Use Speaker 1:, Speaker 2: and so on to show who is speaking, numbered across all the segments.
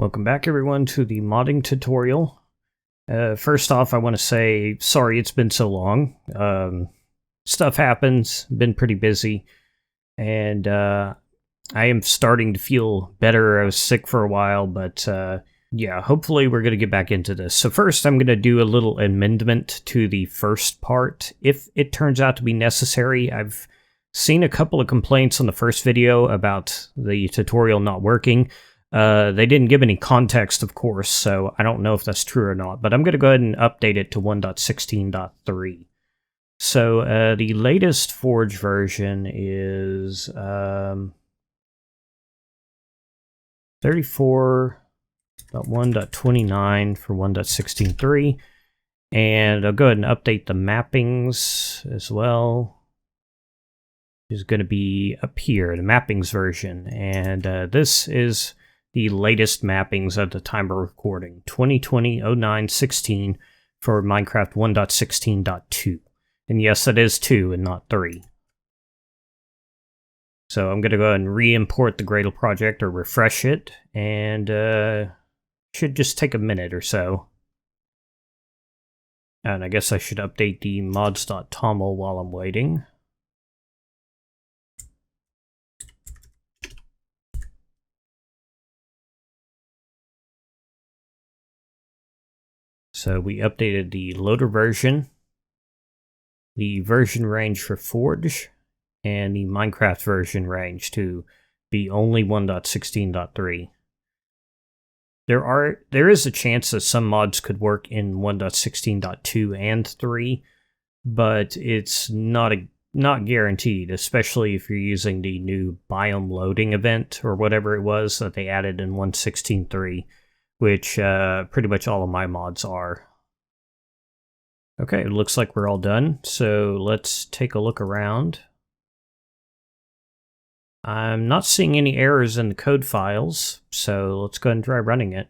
Speaker 1: Welcome back everyone to the modding tutorial. First off, I want to say sorry it's been so long. Stuff happens, been pretty busy, and I am starting to feel better. I was sick for a while, but yeah, hopefully we're going to get back into this. So first I'm going to do a little amendment to the first part, if it turns out to be necessary. I've seen a couple of complaints on the first video about the tutorial not working. They didn't give any context, of course, so I don't know if that's true or not, but I'm going to go ahead and update it to 1.16.3. So the latest Forge version is 34.1.29 for 1.16.3, and I'll go ahead and update the mappings as well. Is going to be up here, the mappings version, and this is the latest mappings at the time of recording, 2020-09-16 for Minecraft 1.16.2. And yes, it is 2 and not 3. So I'm going to go ahead and re-import the Gradle project, or refresh it, and should just take a minute or so. And I guess I should update the mods.toml while I'm waiting. So we updated the loader version, the version range for Forge, and the Minecraft version range to be only 1.16.3. There is a chance that some mods could work in 1.16.2 and 3, but it's not guaranteed, especially if you're using the new biome loading event or whatever it was that they added in 1.16.3. Which pretty much all of my mods are. Okay, it looks like we're all done, so let's take a look around. I'm not seeing any errors in the code files, so let's go ahead and try running it.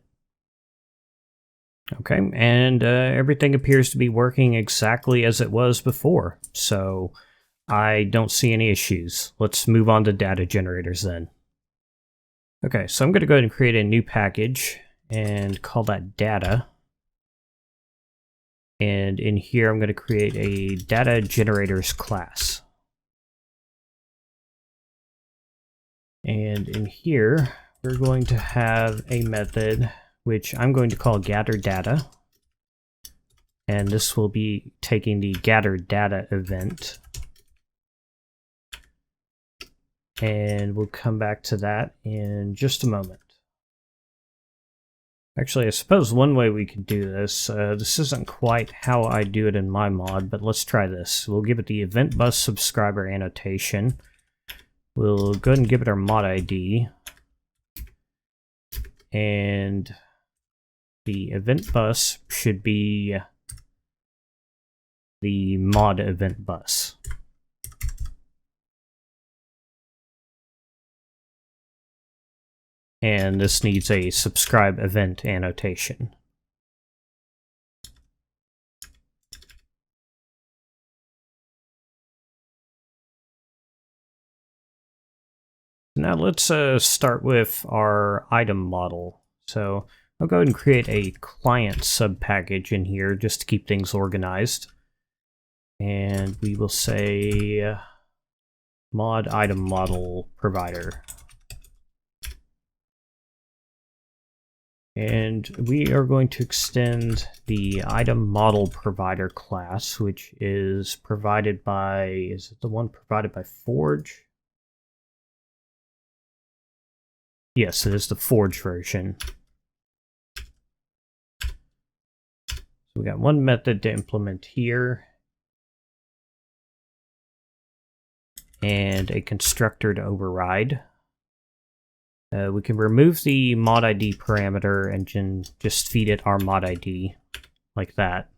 Speaker 1: Okay, and everything appears to be working exactly as it was before, so I don't see any issues. Let's move on to data generators then. Okay, so I'm going to go ahead and create a new package and call that data. And in here, I'm going to create a data generators class. And in here, we're going to have a method which I'm going to call gather data. And this will be taking the gather data event. And we'll come back to that in just a moment. Actually, I suppose one way we could do this, this isn't quite how I do it in my mod, but let's try this. We'll give it the event bus subscriber annotation. We'll go ahead and give it our mod ID. And the event bus should be the mod event bus. And this needs a subscribe event annotation. Now let's start with our item model. So I'll go ahead and create a client subpackage in here just to keep things organized. And we will say mod item model provider. And we are going to extend the item model provider class, which is provided by, is it the one provided by Forge? Yes, it is the Forge version. So we got one method to implement here, and a constructor to override. We can remove the mod ID parameter and just feed it our mod ID, like that.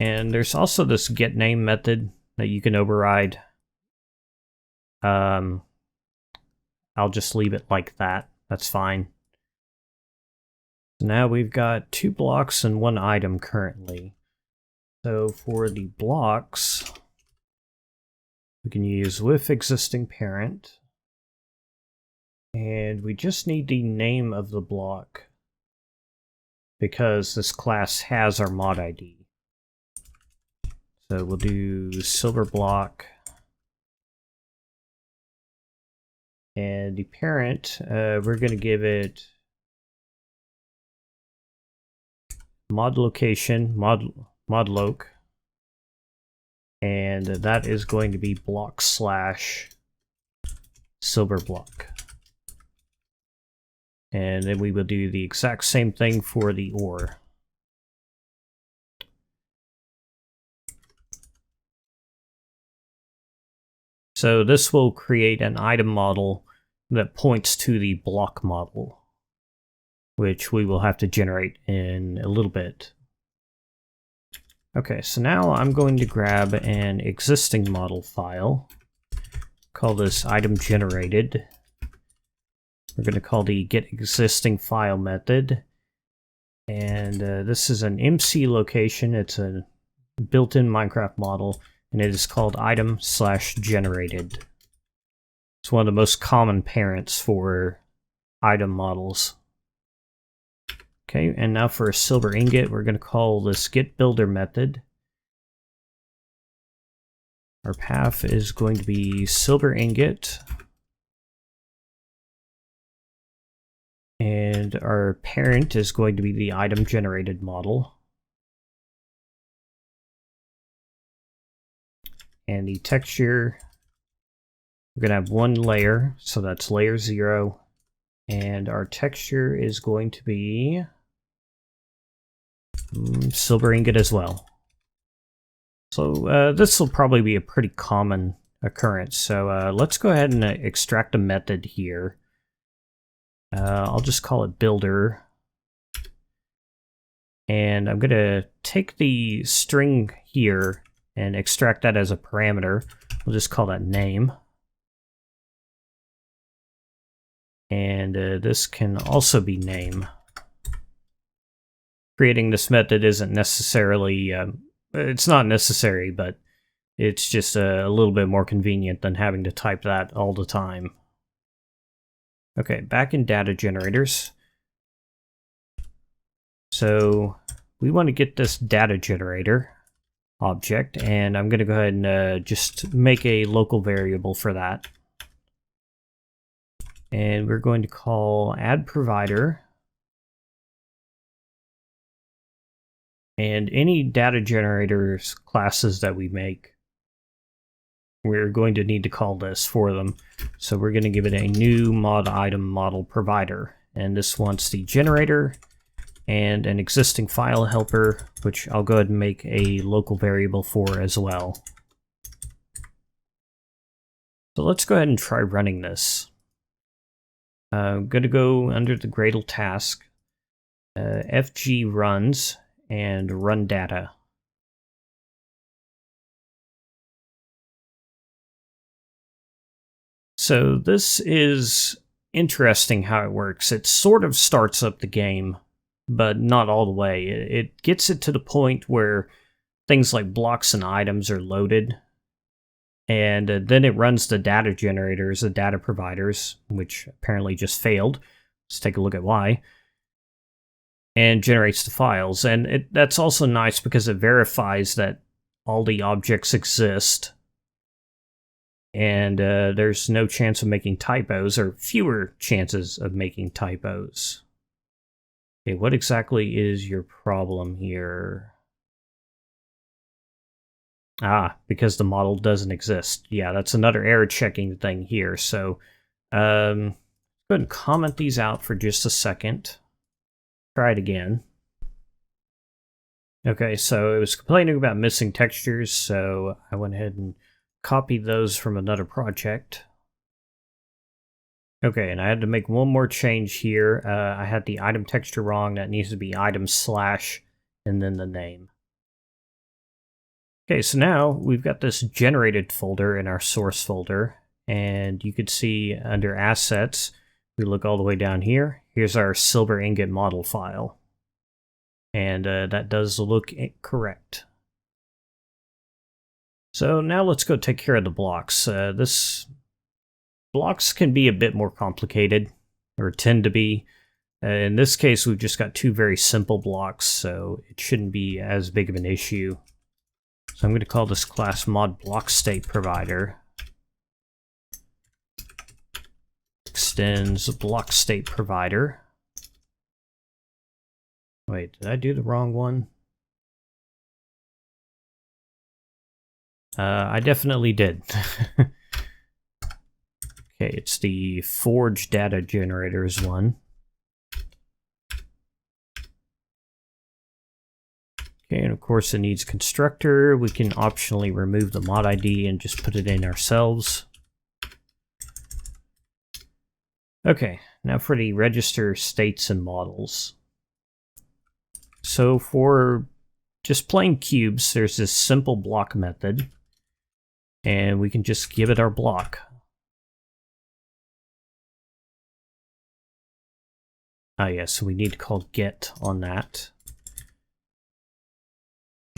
Speaker 1: And there's also this getName method that you can override. I'll just leave it like that. That's fine. So now we've got 2 blocks and 1 item currently. So for the blocks, We can use with existing parent. And we just need the name of the block because this class has our mod ID. So we'll do silver block. And the parent, we're going to give it mod location, mod loc. And that is going to be block slash silver block. And then we will do the exact same thing for the OR. So this will create an item model that points to the block model, which we will have to generate in a little bit. Okay, so now I'm going to grab an existing model file, call this item generated. We're going to call the getExistingFile method, and this is an MC location. It's a built-in Minecraft model, and it is called item/generated. It's one of the most common parents for item models. Okay, and now for a silver ingot, we're going to call this getBuilder method. Our path is going to be silver ingot. And our parent is going to be the item generated model. And the texture, we're going to have one layer, so that's layer 0. And our texture is going to be silver ingot as well. So this will probably be a pretty common occurrence. So let's go ahead and extract a method here. I'll just call it builder. And I'm going to take the string here and extract that as a parameter. We'll just call that name. And this can also be name. Creating this method isn't necessarily, it's not necessary, but it's just a little bit more convenient than having to type that all the time. Okay, back in data generators. So we want to get this data generator object, and I'm going to go ahead and just make a local variable for that. And we're going to call add provider. And any data generators classes that we make, we're going to need to call this for them. So we're going to give it a new mod item model provider. And this wants the generator and an existing file helper, which I'll go ahead and make a local variable for as well. So let's go ahead and try running this. I'm going to go under the Gradle task, FG runs, and run data. So this is interesting how it works. It sort of starts up the game, but not all the way. It gets it to the point where things like blocks and items are loaded, and then it runs the data generators, the data providers, which apparently just failed. Let's take a look at why. And generates the files. And that's also nice because it verifies that all the objects exist. And there's no chance of making typos, or fewer chances of making typos. Okay, what exactly is your problem here? Ah, because the model doesn't exist. Yeah, that's another error checking thing here. So go ahead and comment these out for just a second. Try it again. Okay, so it was complaining about missing textures, so I went ahead and copied those from another project. Okay, and I had to make one more change here. I had the item texture wrong. That needs to be item slash and then the name. Okay, so now we've got this generated folder in our source folder, and you could see under assets, we look all the way down here. Here's our silver ingot model file. And that does look correct. So now let's go take care of the blocks. Blocks can be a bit more complicated, or tend to be. In this case, we've just got two very simple blocks, so it shouldn't be as big of an issue. So I'm going to call this class mod block state provider. Extends block state provider. Wait, did I do the wrong one? I definitely did. Okay, it's the forge data generators one. Okay, and of course it needs constructor. We can optionally remove the mod ID and just put it in ourselves. Okay, now for the register states and models. So for just plain cubes, there's this simple block method, and we can just give it our block. Ah yes, so we need to call get on that.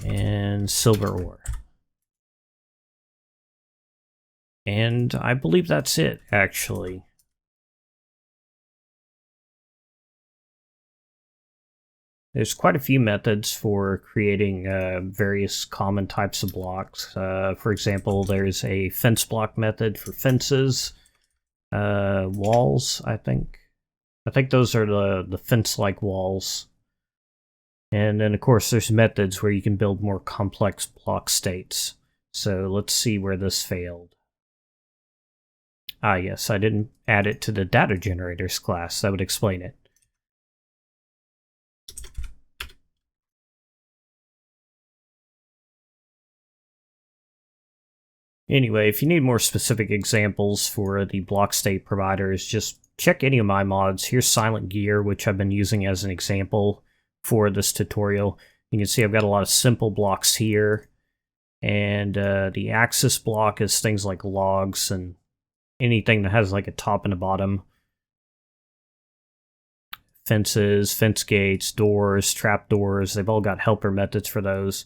Speaker 1: And silver ore. And I believe that's it, actually. There's quite a few methods for creating various common types of blocks. For example, there's a fence block method for fences, walls, I think. I think those are the fence-like walls. And then, of course, there's methods where you can build more complex block states. So let's see where this failed. Ah, yes, I didn't add it to the data generators class. That would explain it. Anyway, if you need more specific examples for the block state providers, just check any of my mods. Here's Silent Gear, which I've been using as an example for this tutorial. You can see I've got a lot of simple blocks here, and the axis block is things like logs and anything that has like a top and a bottom. Fences, fence gates, doors, trap doors, they've all got helper methods for those.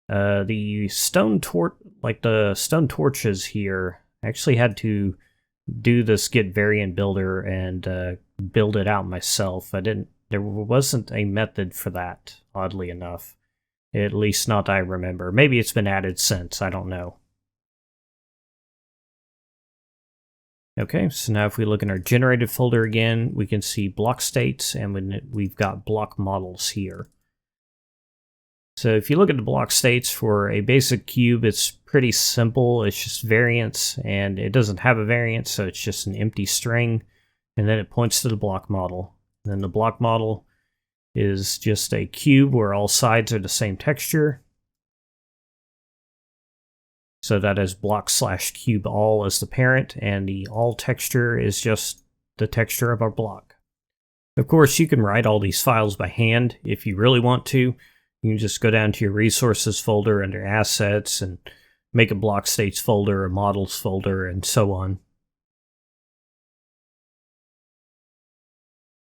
Speaker 1: The stone torches here, I actually had to do this get variant builder and build it out myself. There wasn't a method for that, oddly enough. At least not that I remember. Maybe it's been added since, I don't know. Okay, so now if we look in our generated folder again, we can see block states, and we've got block models here. So if you look at the block states for a basic cube, it's pretty simple. It's just variants, and it doesn't have a variant, so it's just an empty string, and then it points to the block model. And then the block model is just a cube where all sides are the same texture. So that is block/cube all as the parent, and the all texture is just the texture of our block. Of course, you can write all these files by hand if you really want to. You can just go down to your resources folder under assets and make a block states folder, a models folder, and so on.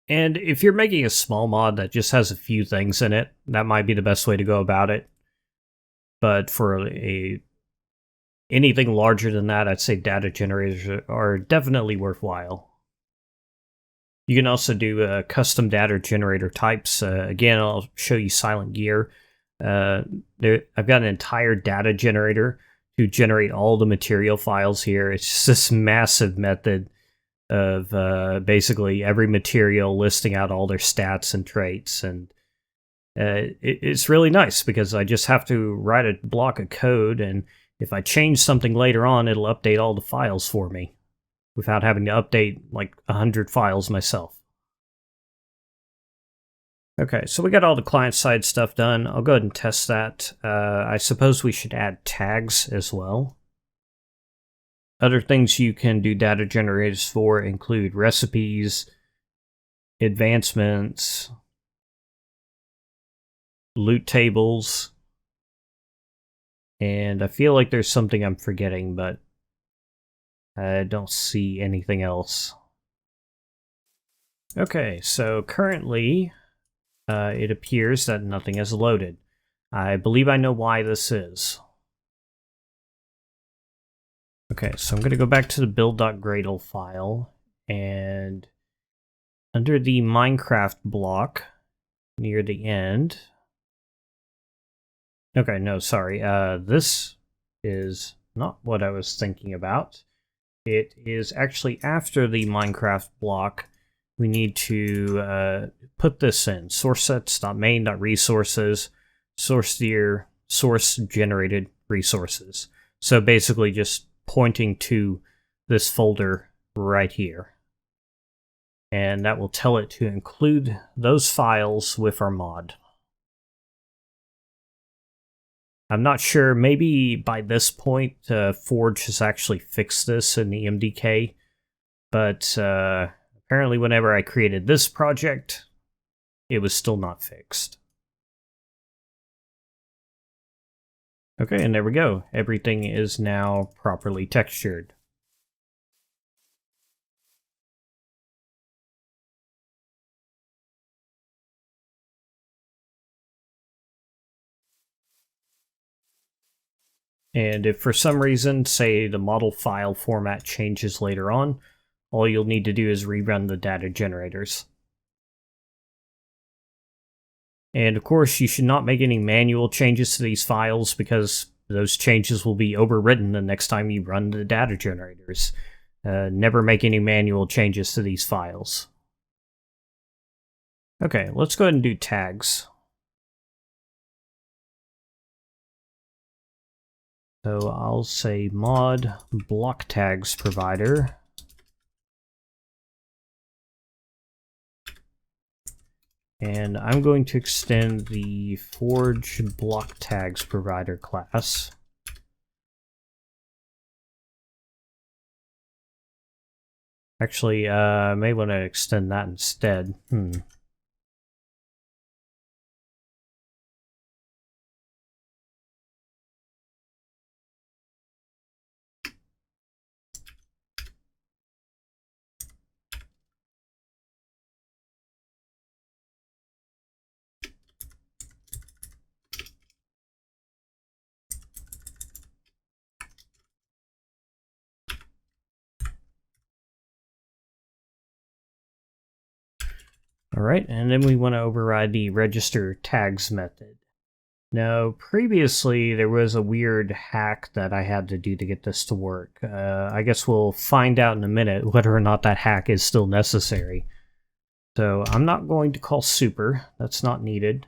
Speaker 1: And if you're making a small mod that just has a few things in it, that might be the best way to go about it. But for anything larger than that, I'd say data generators are definitely worthwhile. You can also do custom data generator types. Again, I'll show you Silent Gear. I've got an entire data generator to generate all the material files here. It's just this massive method of basically every material listing out all their stats and traits. And it's really nice because I just have to write a block of code, and if I change something later on, it'll update all the files for me without having to update like 100 files myself. Okay, so we got all the client-side stuff done. I'll go ahead and test that. I suppose we should add tags as well. Other things you can do data generators for include recipes, advancements, loot tables, and I feel like there's something I'm forgetting, but I don't see anything else. Okay, so currently it appears that nothing has loaded. I believe I know why this is. Okay, so I'm going to go back to the build.gradle file, and under the Minecraft block near the end. Okay, no, sorry. This is not what I was thinking about. It is actually after the Minecraft block. We need to put this in. sourcesets.main.resources, source generated resources. So basically just pointing to this folder right here. And that will tell it to include those files with our mod. I'm not sure, maybe by this point Forge has actually fixed this in the MDK, but apparently whenever I created this project, it was still not fixed. Okay, and there we go. Everything is now properly textured. And if for some reason, say the model file format changes later on, all you'll need to do is rerun the data generators. And of course, you should not make any manual changes to these files because those changes will be overwritten the next time you run the data generators. Never make any manual changes to these files. Okay, let's go ahead and do tags. So I'll say mod block tags provider. And I'm going to extend the Forge block tags provider class. Actually, I may want to extend that instead. Alright, and then we want to override the register tags method. Now, previously there was a weird hack that I had to do to get this to work. I guess we'll find out in a minute whether or not that hack is still necessary. So I'm not going to call super, that's not needed.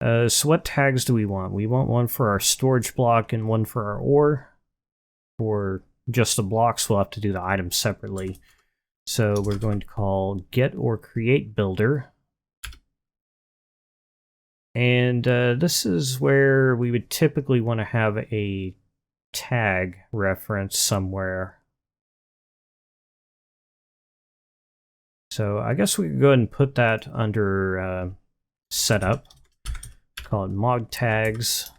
Speaker 1: So what tags do we want? We want one for our storage block and one for our ore. For just the blocks, we'll have to do the items separately. So we're going to call get or create builder. And this is where we would typically want to have a tag reference somewhere. So I guess we could go ahead and put that under setup. Call it mod tags.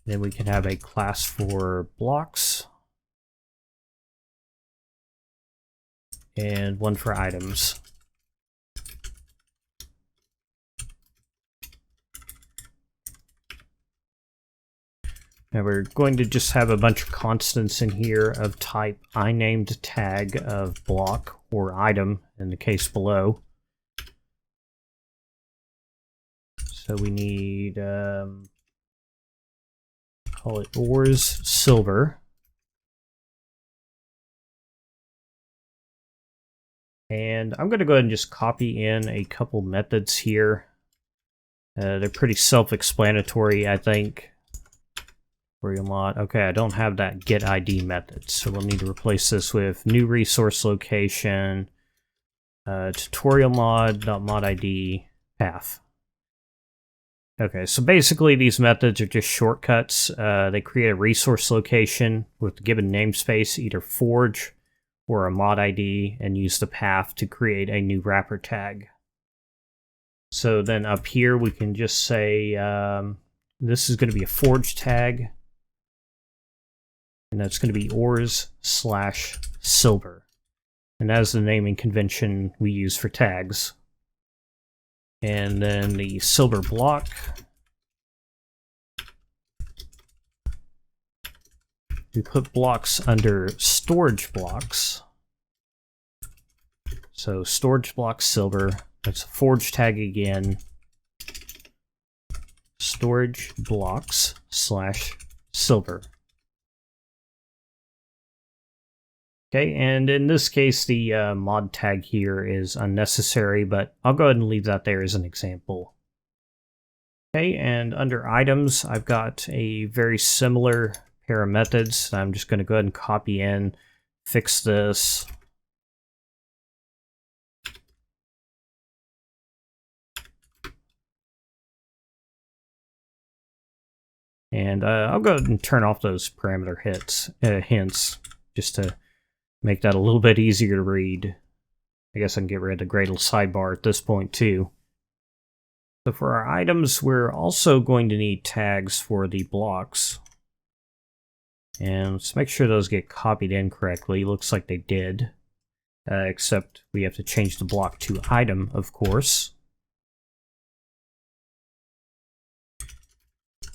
Speaker 1: Then we can have a class for blocks. And one for items. Now we're going to just have a bunch of constants in here of type inamed tag of block or item in the case below. So we need, call it ores silver. And I'm going to go ahead and just copy in a couple methods here. They're pretty self-explanatory, I think. Mod. Okay, I don't have that get ID method, so we'll need to replace this with new resource location, tutorial mod.mod ID path. Okay, so basically these methods are just shortcuts. They create a resource location with the given namespace, either Forge or a mod ID, and use the path to create a new wrapper tag. So then up here we can just say this is going to be a Forge tag. And that's going to be ores/silver. And that's the naming convention we use for tags. And then the silver block. we put blocks under storage blocks. So storage block silver, that's a forge tag again. Storage blocks / silver. Okay, and in this case, the mod tag here is unnecessary, but I'll go ahead and leave that there as an example. Okay, and under items, I've got a very similar pair of methods. I'm just going to go ahead and copy in, fix this. And I'll go ahead and turn off those parameter hints, just to make that a little bit easier to read. I guess I can get rid of the Gradle sidebar at this point too. So for our items, we're also going to need tags for the blocks. And let's make sure those get copied in correctly. Looks like they did. Except we have to change the block to item, of course.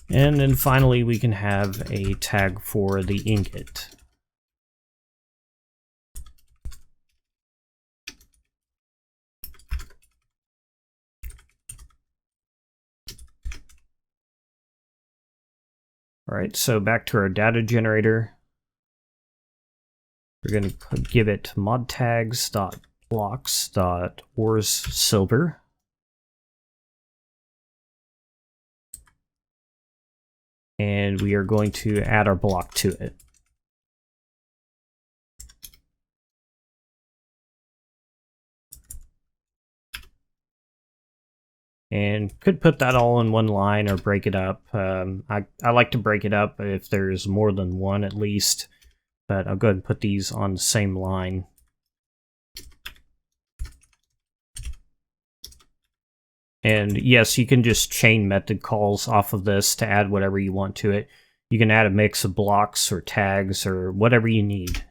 Speaker 1: And then finally, we can have a tag for the ingot. All right, so back to our data generator. We're going to give it mod tags.blocks.ors silver. And we are going to add our block to it. And could put that all in one line or break it up. I like to break it up if there's more than one at least, but I'll go ahead and put these on the same line. And yes, you can just chain method calls off of this to add whatever you want to it. You can add a mix of blocks or tags or whatever you need.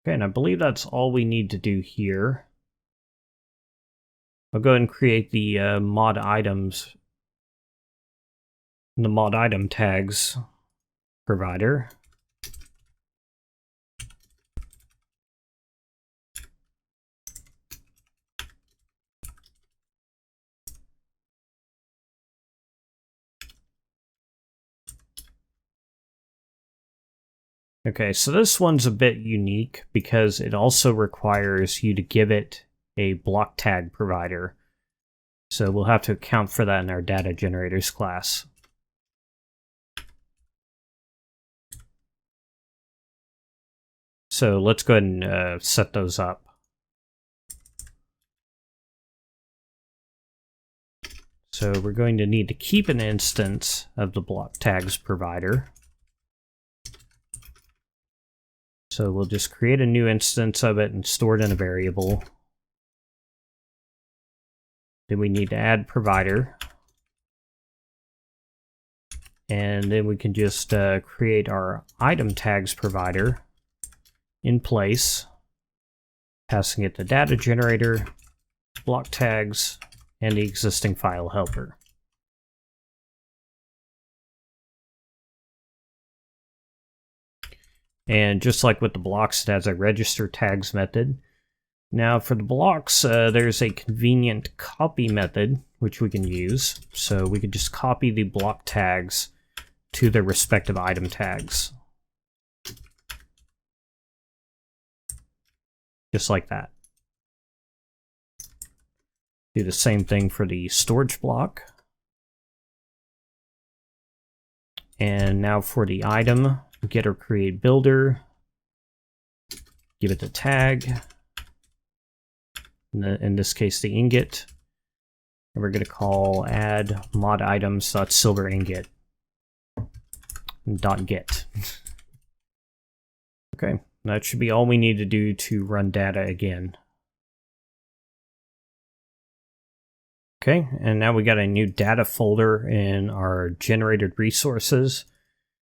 Speaker 1: Okay, and I believe that's all we need to do here. I'll go ahead and create the mod items, the mod item tags provider. Okay, so this one's a bit unique because it also requires you to give it a block tag provider. So we'll have to account for that in our data generators class. So let's go ahead and set those up. So we're going to need to keep an instance of the block tags provider. So we'll just create a new instance of it and store it in a variable. Then we need to add provider. And then we can just create our item tags provider in place, passing it the data generator, block tags, and the existing file helper. And just like with the blocks, it has a register tags method. Now for the blocks, there's a convenient copy method, which we can use. So we could just copy the block tags to their respective item tags. Just like that. Do the same thing for the storage block. And now for the item, get or create builder, give it the tag, in this case the ingot, and we're going to call add mod items.silver ingot .get. Okay, that should be all we need to do to run data again. Okay, and now we got a new data folder in our generated resources.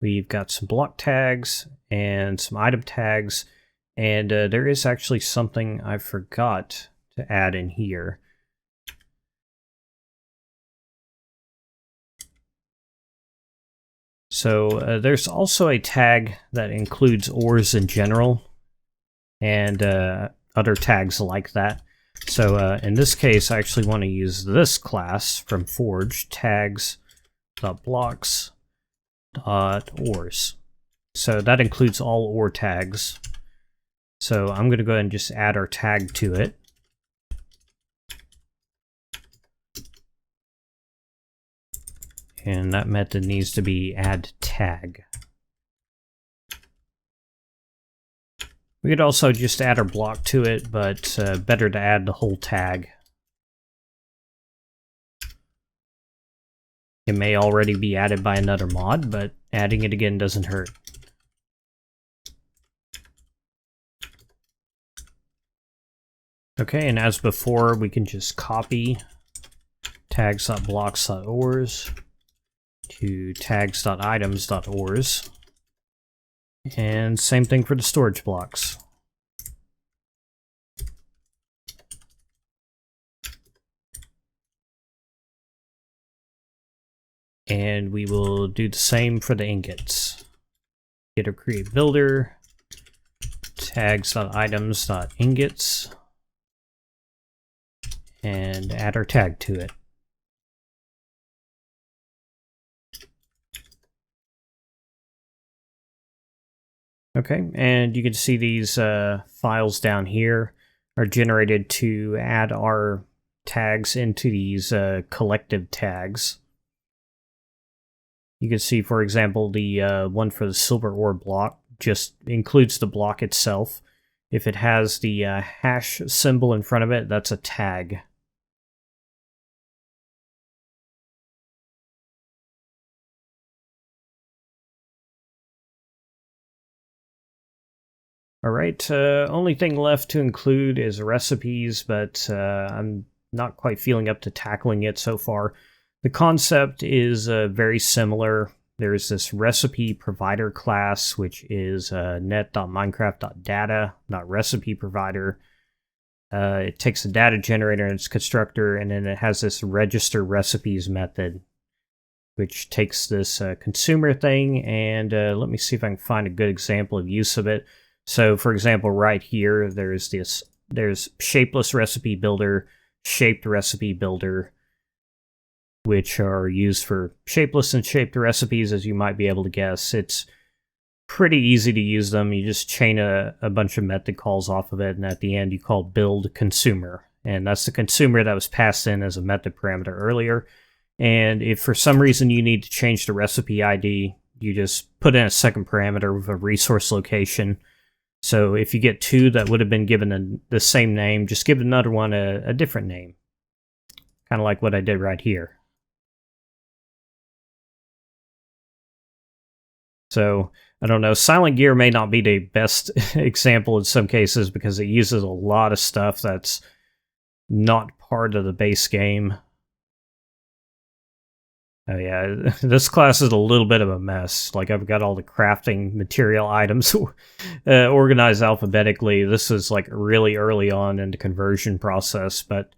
Speaker 1: We've got some block tags and some item tags, And there is actually something I forgot to add in here. So there's also a tag that includes ores in general and other tags like that. So in this case, I actually want to use this class from Forge, tags.blocks.ores. So that includes all ore tags. So I'm going to go ahead and just add our tag to it. And that method needs to be add tag. We could also just add our block to it, but better to add the whole tag. It may already be added by another mod, but adding it again doesn't hurt. Okay, and as before, we can just copy tags.blocks.ores to tags.items.ores. And same thing for the storage blocks. And we will do the same for the ingots. Get a create builder, tags.items.ingots, and add our tag to it. Okay, and you can see these files down here are generated to add our tags into these collective tags. You can see, for example, the one for the silver ore block just includes the block itself. If it has the hash symbol in front of it, that's a tag. Alright, only thing left to include is recipes, but I'm not quite feeling up to tackling it so far. The concept is very similar. There's this recipe provider class, which is net.minecraft.data.recipe provider. It takes a data generator and its constructor, and then it has this register recipes method, which takes this consumer thing, and let me see if I can find a good example of use of it. So, for example, right here, there's shapeless recipe builder, shaped recipe builder, which are used for shapeless and shaped recipes, as you might be able to guess. It's pretty easy to use them. You just chain a bunch of method calls off of it, and at the end you call build consumer. And that's the consumer that was passed in as a method parameter earlier. And if for some reason you need to change the recipe ID, you just put in a second parameter with a resource location. So if you get two that would have been given the same name, just give another one a different name. Kind of like what I did right here. So, I don't know, Silent Gear may not be the best example in some cases because it uses a lot of stuff that's not part of the base game. Oh yeah, this class is a little bit of a mess. Like, I've got all the crafting material items organized alphabetically. This is like really early on in the conversion process, but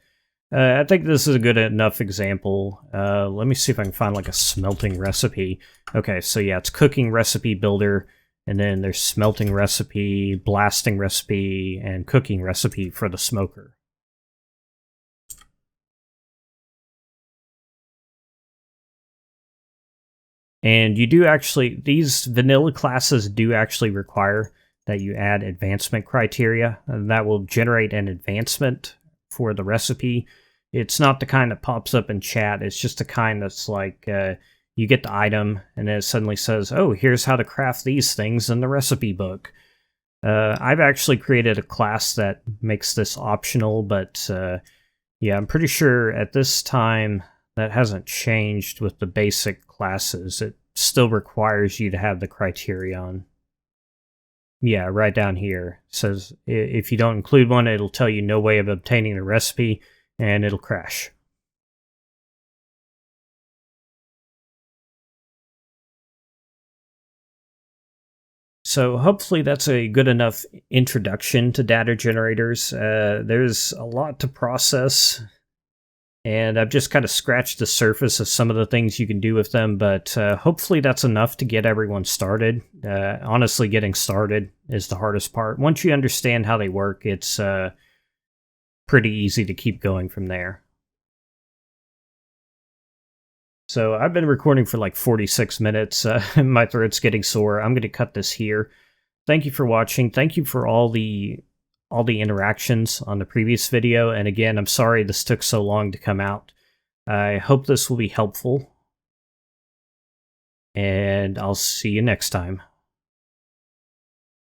Speaker 1: I think this is a good enough example. Let me see if I can find like a smelting recipe. Okay, so yeah, it's cooking recipe builder, and then there's smelting recipe, blasting recipe, and cooking recipe for the smoker. And you do actually, these vanilla classes do actually require that you add advancement criteria, and that will generate an advancement for the recipe. It's not the kind that pops up in chat, it's just the kind that's like, you get the item, and then it suddenly says, oh, here's how to craft these things in the recipe book. I've actually created a class that makes this optional, but yeah, I'm pretty sure at this time that hasn't changed with the basic classes. It still requires you to have the criterion. Yeah, right down here. It says if you don't include one, it'll tell you no way of obtaining the recipe, and it'll crash. So hopefully that's a good enough introduction to data generators. There's a lot to process, and I've just kind of scratched the surface of some of the things you can do with them, but hopefully that's enough to get everyone started. Honestly, getting started is the hardest part. Once you understand how they work, it's pretty easy to keep going from there. So I've been recording for like 46 minutes. My throat's getting sore. I'm going to cut this here. Thank you for watching. Thank you for all the interactions on the previous video. And again, I'm sorry this took so long to come out. I hope this will be helpful. And I'll see you next time.